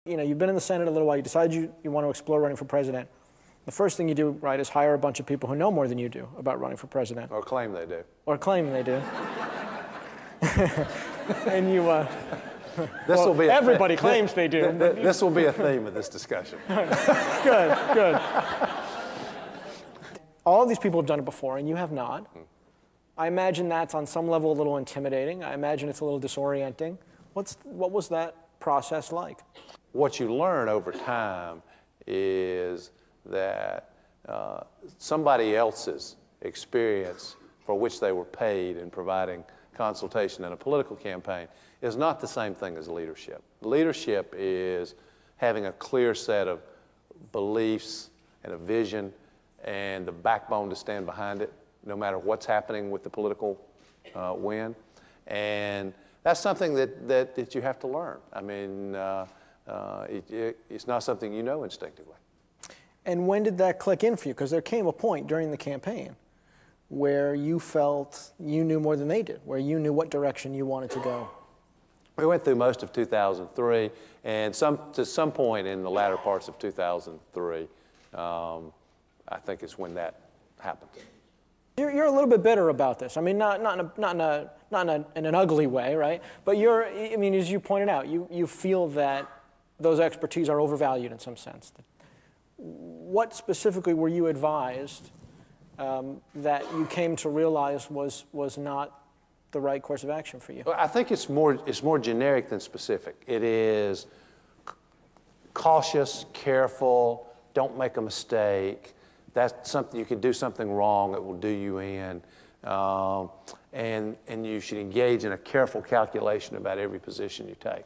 You know, you've been in the Senate a little while, you decide you want to explore running for president. The first thing you do, right, is hire a bunch of people who know more than you do about running for president. Or claim they do. Or claim they do. And you, This will be everybody claims they do. This will be a theme of this discussion. Good, good. All of these people have done it before, and you have not. I imagine that's on some level a little intimidating. I imagine it's a little disorienting. What was that process like? What you learn over time is that somebody else's experience for which they were paid in providing consultation in a political campaign is not the same thing as leadership. Leadership is having a clear set of beliefs and a vision and the backbone to stand behind it, no matter what's happening with the political wind. And that's something that you have to learn. I mean, it's not something you know instinctively. And when did that click in for you? Because there came a point during the campaign where you felt you knew more than they did, where you knew what direction you wanted to go. We went through most of 2003, and to some point in the latter parts of 2003, I think is when that happened. You're a little bit bitter about this. I mean, not in an ugly way, right? But I mean, as you pointed out, you feel that those expertise are overvalued in some sense. What specifically were you advised that you came to realize was not the right course of action for you? Well, I think it's more generic than specific. It is cautious, careful, don't make a mistake. That's something, you can do something wrong, it will do you in. And you should engage in a careful calculation about every position you take.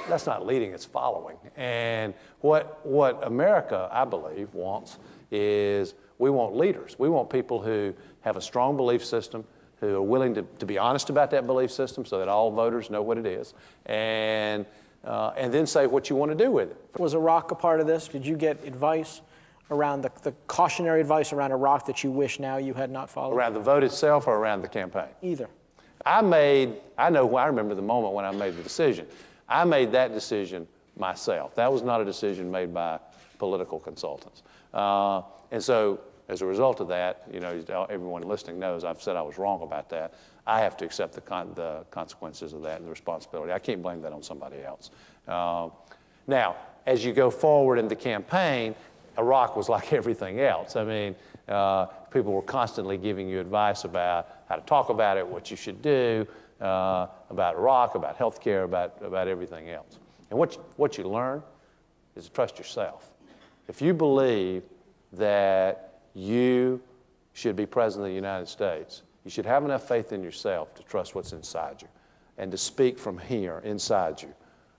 That's not leading, it's following. And what America, I believe, wants is we want leaders. We want people who have a strong belief system, who are willing to be honest about that belief system so that all voters know what it is, and then say what you want to do with it. Was Iraq a part of this? Did you get advice around the cautionary advice around Iraq that you wish now you had not followed? Around the vote itself or around the campaign? Either. I remember the moment when I made the decision. I made that decision myself. That was not a decision made by political consultants. And so as a result of that, you know, everyone listening knows I've said I was wrong about that. I have to accept the consequences of that and the responsibility. I can't blame that on somebody else. Now, as you go forward in the campaign, Iraq was like everything else. I mean, people were constantly giving you advice about how to talk about it, what you should do, about Iraq, about healthcare, about everything else. And what you learn is to trust yourself. If you believe that you should be president of the United States, you should have enough faith in yourself to trust what's inside you and to speak from here, inside you,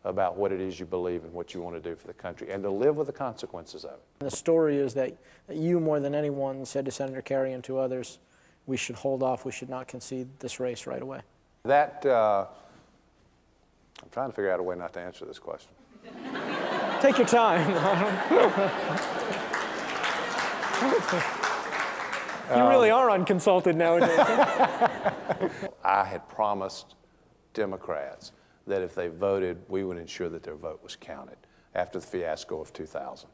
about what it is you believe and what you want to do for the country and to live with the consequences of it. And the story is that you, more than anyone, said to Senator Kerry and to others, we should hold off, we should not concede this race right away. I'm trying to figure out a way not to answer this question. Take your time. You really are unconsulted nowadays. I had promised Democrats that if they voted, we would ensure that their vote was counted after the fiasco of 2000.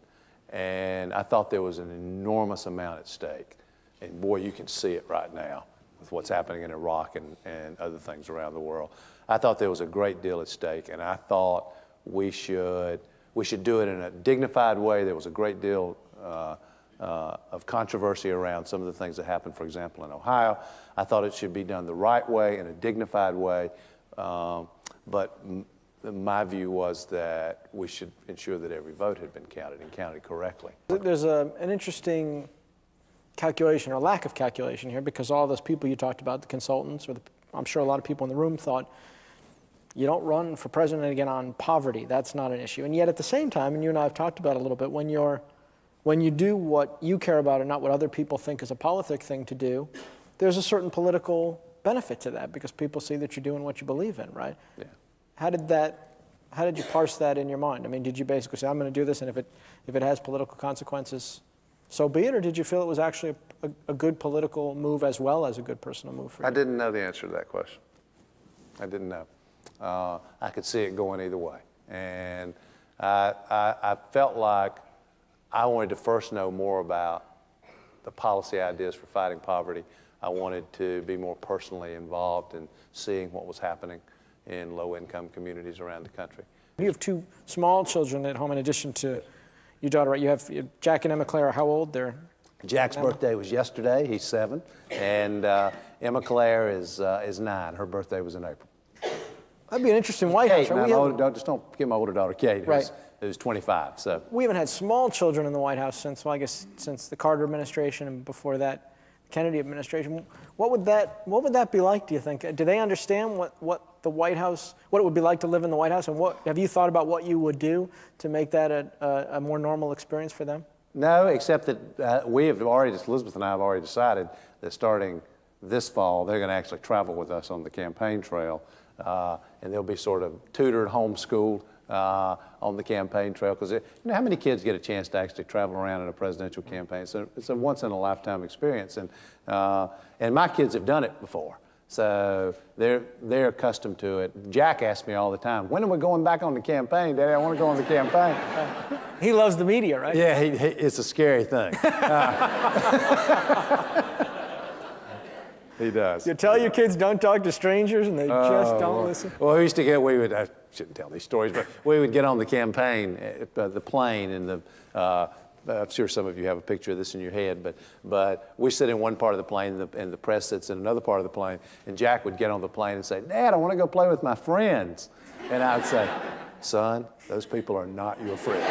And I thought there was an enormous amount at stake. And boy, you can see it right now with what's happening in Iraq and other things around the world. I thought there was a great deal at stake, and I thought we should do it in a dignified way. There was a great deal of controversy around some of the things that happened, for example, in Ohio. I thought it should be done the right way, in a dignified way. But my view was that we should ensure that every vote had been counted and counted correctly. There's an interesting calculation or lack of calculation here, because all those people you talked about, the consultants, I'm sure a lot of people in the room thought, you don't run for president again on poverty. That's not an issue. And yet at the same time, and you and I have talked about it a little bit, when you do what you care about and not what other people think is a politic thing to do, there's a certain political benefit to that because people see that you're doing what you believe in, right? Yeah. How did you parse that in your mind? I mean, did you basically say, I'm going to do this, and if it has political consequences, so be it, or did you feel it was actually a good political move as well as a good personal move for you? I didn't know the answer to that question. I didn't know. I could see it going either way. And I felt like I wanted to first know more about the policy ideas for fighting poverty. I wanted to be more personally involved in seeing what was happening in low-income communities around the country. You have two small children at home in addition to your daughter, right? You have Jack and Emma Claire. How old? They're Jack's birthday was yesterday. He's 7. And Emma Claire is 9. Her birthday was in April. That'd be an interesting White House. Kate, Right? don't forget my older daughter, Kate, who's 25. So We haven't had small children in the White House since, well, I guess, since the Carter administration and before that, Kennedy administration. What would that be like, do you think? Do they understand what the White House, what it would be like to live in the White House, and have you thought about what you would do to make that a more normal experience for them? no, except that Elizabeth and I have already decided that starting this fall, they're going to actually travel with us on the campaign trail, and they'll be sort of tutored, homeschooled on the campaign trail. Because you know how many kids get a chance to actually travel around in a presidential campaign? So it's a once-in-a-lifetime experience, and my kids have done it before. So they're accustomed to it. Jack asks me all the time, when are we going back on the campaign, Daddy? I want to go on the campaign. He loves the media, right? Yeah, it's a scary thing. He does. You tell your kids don't talk to strangers, and they just don't listen. Well, I shouldn't tell these stories, but we would get on the campaign, the plane, and I'm sure some of you have a picture of this in your head, but we sit in one part of the plane, and the press sits in another part of the plane, and Jack would get on the plane and say, Dad, I want to go play with my friends. And I would say, son, those people are not your friends.